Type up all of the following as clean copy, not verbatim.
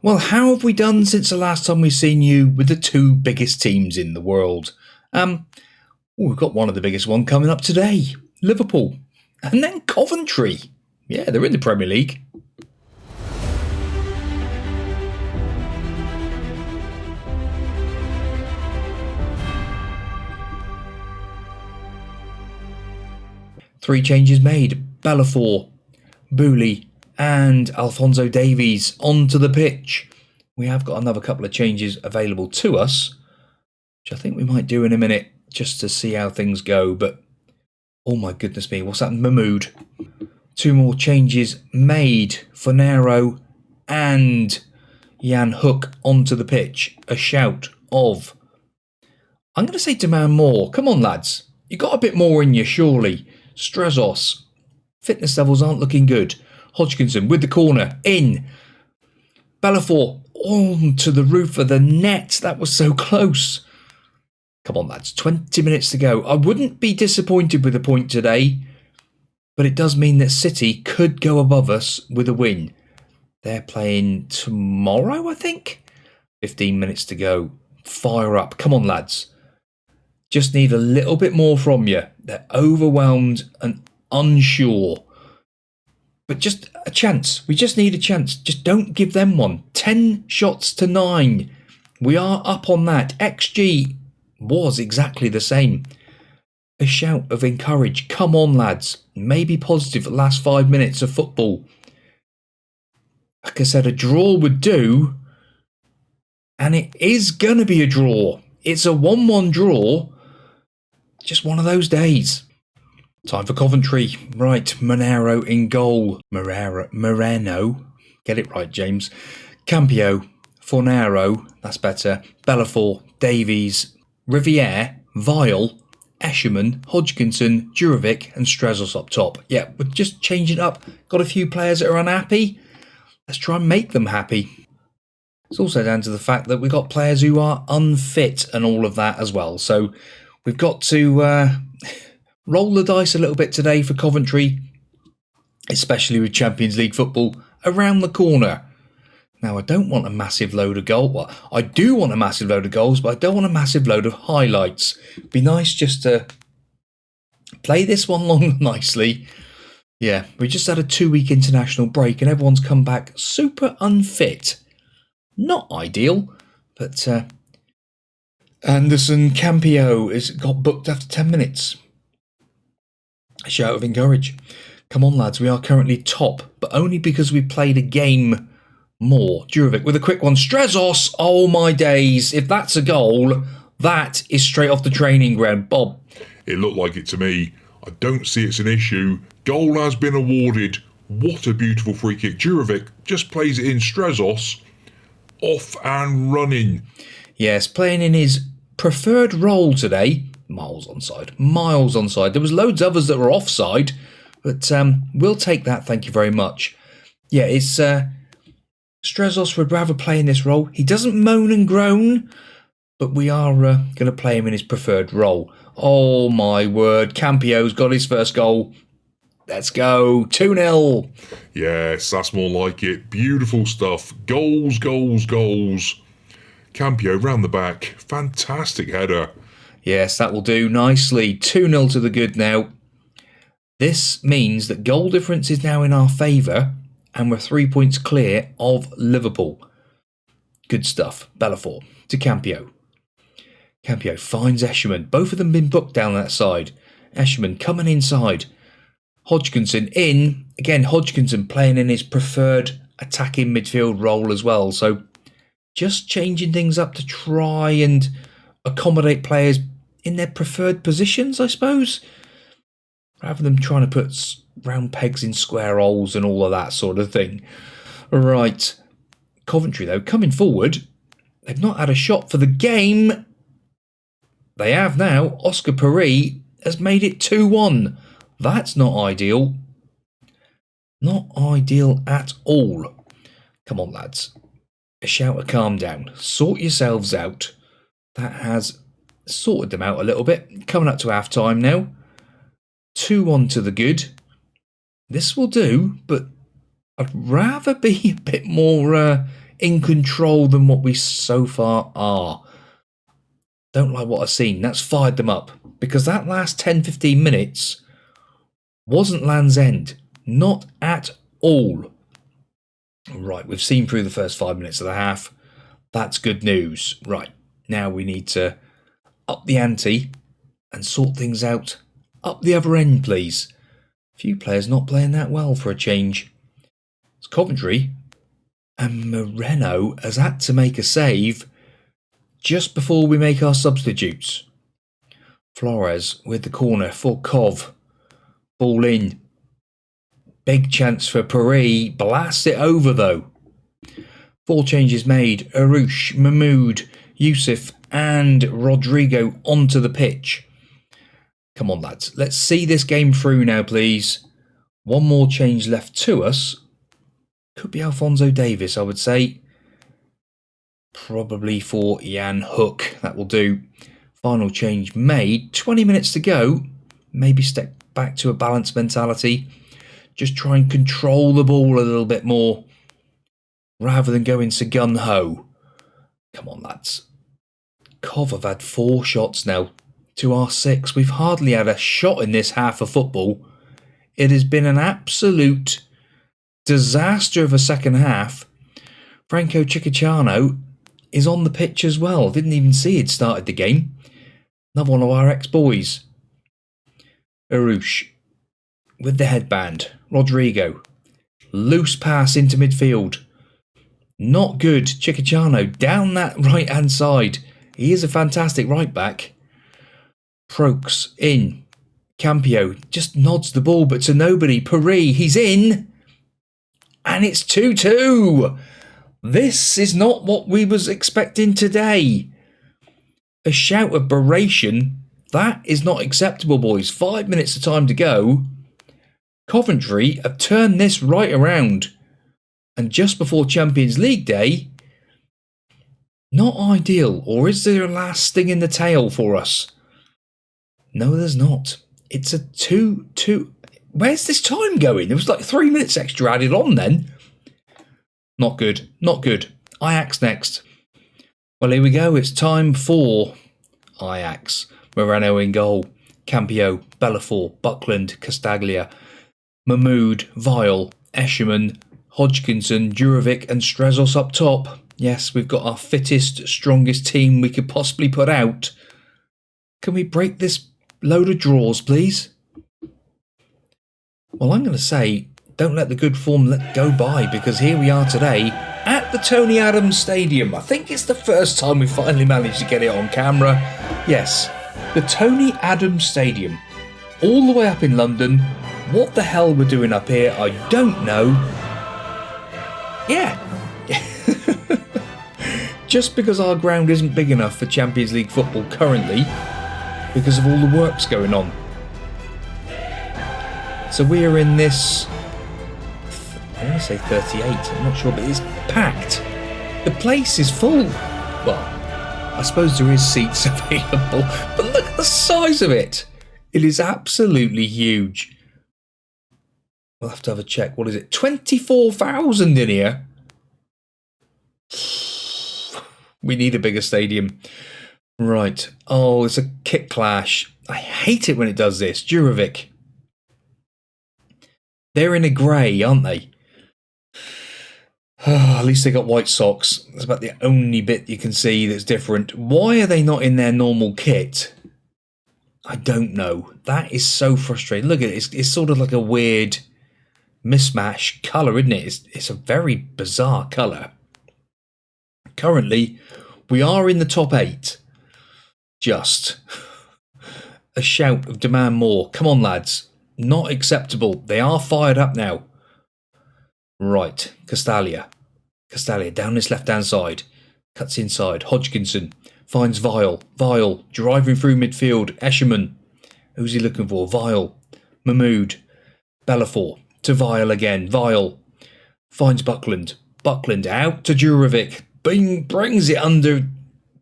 Well, how have we done since the last time we've seen you with the two biggest teams in the world? We've got one of the biggest one coming up today, Liverpool, and then Coventry. Yeah, they're in the Premier League. Three changes made. Bellafor, Booley and Alphonso Davies onto the pitch. We have got another couple of changes available to us, which I think we might do in a minute just to see how things go. But oh my goodness me, what's that? Mahmood. Two more changes made. Fornero and Jan Hook onto the pitch. A shout of, I'm going to say demand more. Come on, lads. You got a bit more in you, surely. Strezos. Fitness levels aren't looking good. Hodgkinson with the corner. In. Bellafor on to the roof of the net. That was so close. Come on, lads. 20 minutes to go. I wouldn't be disappointed with a point today, but it does mean that City could go above us with a win. They're playing tomorrow, I think. 15 minutes to go. Fire up. Come on, lads. Just need a little bit more from you. They're overwhelmed and unsure. But just a chance. We just need a chance. Just don't give them one. 10 shots to 9. We are up on that. XG was exactly the same. A shout of encourage. Come on, lads. Maybe positive for the last 5 minutes of football. Like I said, a draw would do. And it is going to be a draw. It's a 1-1 draw. Just one of those days. Time for Coventry. Right, Monero in goal. Moreno. Get it right, James. Campio. Fornero. That's better. Bellafor. Davies. Riviere. Vile. Escherman. Hodgkinson. Jurovic. And Strezos up top. Yeah, we're just changing it up. Got a few players that are unhappy. Let's try and make them happy. It's also down to the fact that we've got players who are unfit and all of that as well. So we've got to roll the dice a little bit today for Coventry, especially with Champions League football around the corner. Now, I don't want a massive load of goals. Well, I do want a massive load of goals, but I don't want a massive load of highlights. It'd be nice just to play this one long nicely. Yeah, we just had a 2-week international break and everyone's come back super unfit. Not ideal, but Anderson Campio got booked after 10 minutes. A shout of encourage. Come on, lads, we are currently top, but only because we played a game more. Jurovic with a quick one. Strezos! Oh my days. If that's a goal, that is straight off the training ground. Bob. It looked like it to me. I don't see it's an issue. Goal has been awarded. What a beautiful free kick. Jurovic just plays it in. Strezos off and running. Yes, playing in his preferred role today. Miles onside. There was loads of others that were offside, but we'll take that, thank you very much. Yeah, it's Strezos would rather play in this role. He doesn't moan and groan, but we are going to play him in his preferred role. Oh my word, Campio's got his first goal. Let's go, 2-0. Yes, that's more like it. Beautiful stuff. Goals. Campio round the back. Fantastic header. Yes, that will do nicely. 2-0 to the good now. This means that goal difference is now in our favour and we're 3 points clear of Liverpool. Good stuff. Bellafor to Campio. Campio finds Escherman. Both of them been booked down that side. Escherman coming inside. Hodgkinson in. Again, Hodgkinson playing in his preferred attacking midfield role as well. So just changing things up to try and accommodate players in their preferred positions, I suppose. Rather than trying to put round pegs in square holes and all of that sort of thing. Right. Coventry, though, coming forward. They've not had a shot for the game. They have now. Oscar Paris has made it 2-1. That's not ideal. Not ideal at all. Come on, lads. A shout of calm down. Sort yourselves out. That has sorted them out a little bit. Coming up to half time now. 2-1 to the good. This will do, but I'd rather be a bit more in control than what we so far are. Don't like what I've seen. That's fired them up. Because that last 10-15 minutes wasn't Land's End. Not at all. Right, we've seen through the first 5 minutes of the half. That's good news. Right, now we need to up the ante and sort things out. Up the other end, please. Few players not playing that well for a change. It's Coventry, and Moreno has had to make a save just before we make our substitutes. Flores with the corner for Cov. Ball in. Big chance for Paris. Blast it over though. 4 changes made. Arouche, Mahmoud, Yusuf and Rodrigo onto the pitch. Come on, lads. Let's see this game through now, please. One more change left to us. Could be Alphonso Davies, I would say. Probably for Jan Hook. That will do. Final change made. 20 minutes to go. Maybe step back to a balanced mentality. Just try and control the ball a little bit more. Rather than going to gun-ho. Come on, lads. Cov have had 4 shots now. To our 6. We've hardly had a shot in this half of football. It has been an absolute disaster of a second half. Franco Cicciano is on the pitch as well. Didn't even see he'd started the game. Another one of our ex-boys. Arouche with the headband. Rodrigo. Loose pass into midfield. Not good. Cicciano down that right-hand side. He is a fantastic right-back. Prokes in. Campio just nods the ball, but to nobody. Paris, he's in. And it's 2-2. This is not what we was expecting today. A shout of beration. That is not acceptable, boys. 5 minutes of time to go. Coventry have turned this right around. And just before Champions League Day, not ideal. Or is there a last sting in the tail for us? No, there's not. It's a 2-2. Where's this time going? There was like 3 minutes extra added on then. Not good. Not good. Ajax next. Well, here we go. It's time for Ajax. Moreno in goal. Campio, Bellafor, Buckland, Castaglia, Mahmoud, Vile, Escherman, Hodgkinson, Jurovic and Strezos up top. Yes, we've got our fittest, strongest team we could possibly put out. Can we break this load of draws, please? Well, I'm going to say, don't let the good form go by, because here we are today at the Tony Adams Stadium. I think it's the first time we finally managed to get it on camera. Yes, the Tony Adams Stadium. All the way up in London. What the hell we're doing up here, I don't know. Yeah. Just because our ground isn't big enough for Champions League football currently, because of all the works going on. So we are in this, I want to say 38, I'm not sure, but it's packed. The place is full. Well, I suppose there is seats available, but look at the size of it. It is absolutely huge. We'll have to have a check. What is it? 24,000 in here. We need a bigger stadium. Right. Oh, it's a kick clash. I hate it when it does this. Jurovic. They're in a grey, aren't they? Oh, at least they got white socks. That's about the only bit you can see that's different. Why are they not in their normal kit? I don't know. That is so frustrating. Look at it. It's sort of like a weird mismatch colour, isn't it? It's a very bizarre colour. Currently, we are in the top 8. Just a shout of demand more. Come on, lads. Not acceptable. They are fired up now. Right. Castaglia down this left-hand side. Cuts inside. Hodgkinson finds Vile. Vile driving through midfield. Escherman. Who's he looking for? Vile. Mahmoud. Bellafor. To Vile again. Vile finds Buckland. Buckland out to Jurovic. Brings it under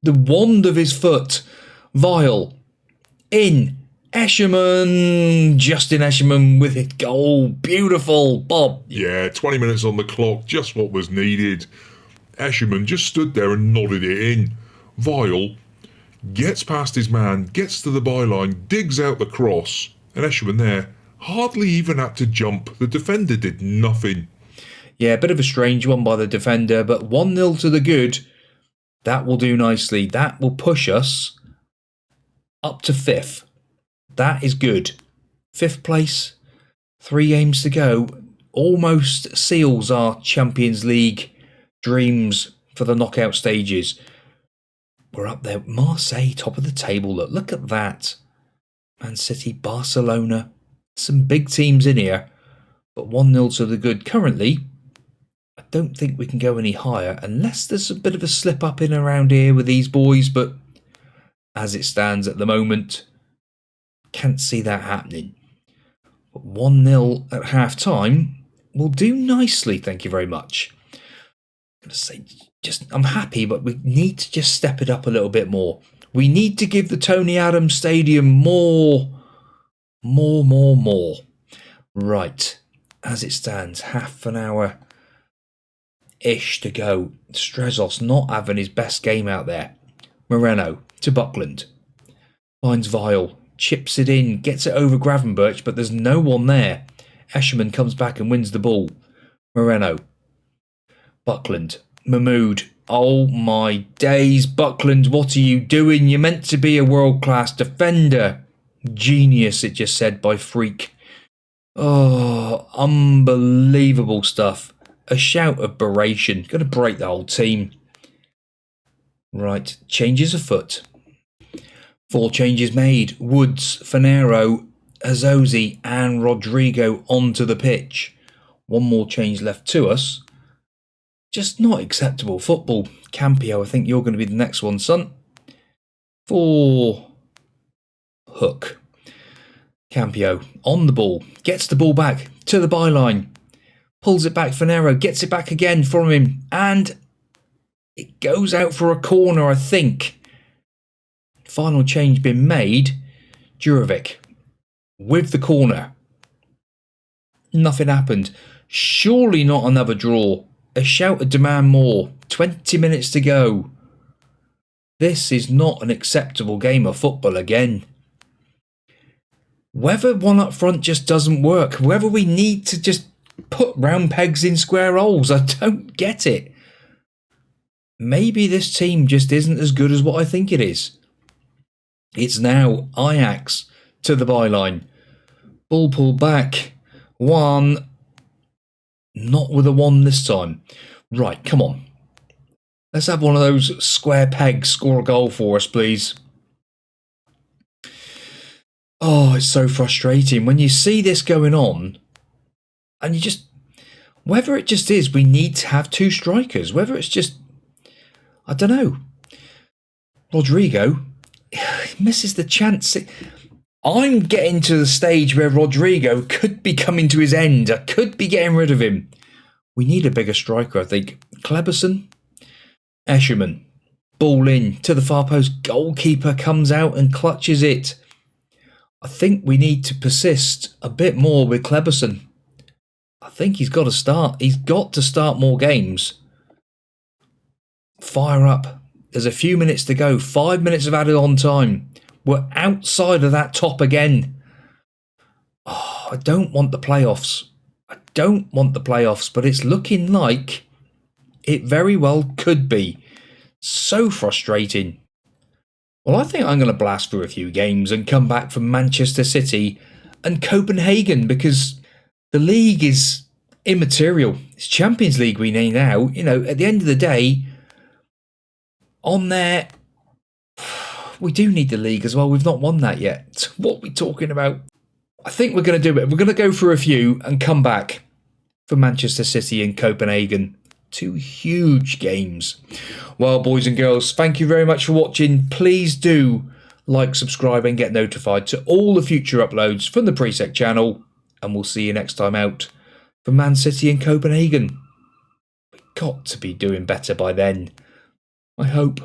the wand of his foot. Vile. In. Escherman. Justin Escherman with his goal. Beautiful. Bob. Yeah, 20 minutes on the clock. Just what was needed. Escherman just stood there and nodded it in. Vile gets past his man, gets to the byline, digs out the cross, and Escherman there hardly even had to jump. The defender did nothing. Yeah, a bit of a strange one by the defender, but 1-0 to the good. That will do nicely. That will push us up to 5th. That is good. 5th place, 3 games to go. Almost seals our Champions League dreams for the knockout stages. We're up there. Marseille, top of the table. Look at that. Man City, Barcelona. Some big teams in here. But 1-0 to the good. Currently, I don't think we can go any higher unless there's a bit of a slip up in around here with these boys. But as it stands at the moment, can't see that happening. But 1-0 at half time will do nicely. Thank you very much. I'm going to say, I'm happy, but we need to just step it up a little bit more. We need to give the Tony Adams Stadium more. Right, as it stands, half an hour-ish to go. Strezos not having his best game out there. Moreno to Buckland. Finds Vile, chips it in, gets it over Gravenberch, but there's no one there. Escherman comes back and wins the ball. Moreno. Buckland. Mahmood. Oh my days, Buckland, what are you doing? You're meant to be a world-class defender. Genius, it just said by Freak. Oh, unbelievable stuff. A shout of beration. Going to break the whole team. Right, changes afoot. 4 changes made. Woods, Finero, Azozi and Rodrigo onto the pitch. 1 more change left to us. Just not acceptable football. Campio, I think you're going to be the next one, son. For Hook. Campio on the ball. Gets the ball back to the byline. Pulls it back. Finero gets it back again from him. And it goes out for a corner, I think. Final change been made. Jurovic with the corner. Nothing happened. Surely not another draw. A shout to demand more. 20 minutes to go. This is not an acceptable game of football again. Whether one up front just doesn't work. Whether we need to just put round pegs in square holes. I don't get it. Maybe this team just isn't as good as what I think it is. It's now Ajax to the byline. Ball pulled back. 1. Not with a 1 this time. Right, come on. Let's have one of those square pegs score a goal for us, please. Oh, it's so frustrating when you see this going on and you just... Whether it just is we need to have 2 strikers, whether it's just... I don't know. Rodrigo misses the chance. I'm getting to the stage where Rodrigo could be coming to his end. I could be getting rid of him. We need a bigger striker, I think. Kleberson. Escherman. Ball in to the far post. Goalkeeper comes out and clutches it. I think we need to persist a bit more with Kleberson. I think he's got to start. He's got to start more games. Fire up. There's a few minutes to go. 5 minutes of added on time. We're outside of that top again. Oh, I don't want the playoffs. I don't want the playoffs, but it's looking like it very well could be. So frustrating. Well, I think I'm going to blast through a few games and come back from Manchester City and Copenhagen because the league is immaterial. It's Champions League we need now. You know, at the end of the day, on there, we do need the league as well. We've not won that yet. What are we talking about? I think we're going to do it. We're going to go through a few and come back for Manchester City and Copenhagen. 2 huge games. Well, boys and girls, thank you very much for watching. Please do like, subscribe and get notified to all the future uploads from the Priisek channel. And we'll see you next time out for Man City and Copenhagen. We've got to be doing better by then. I hope.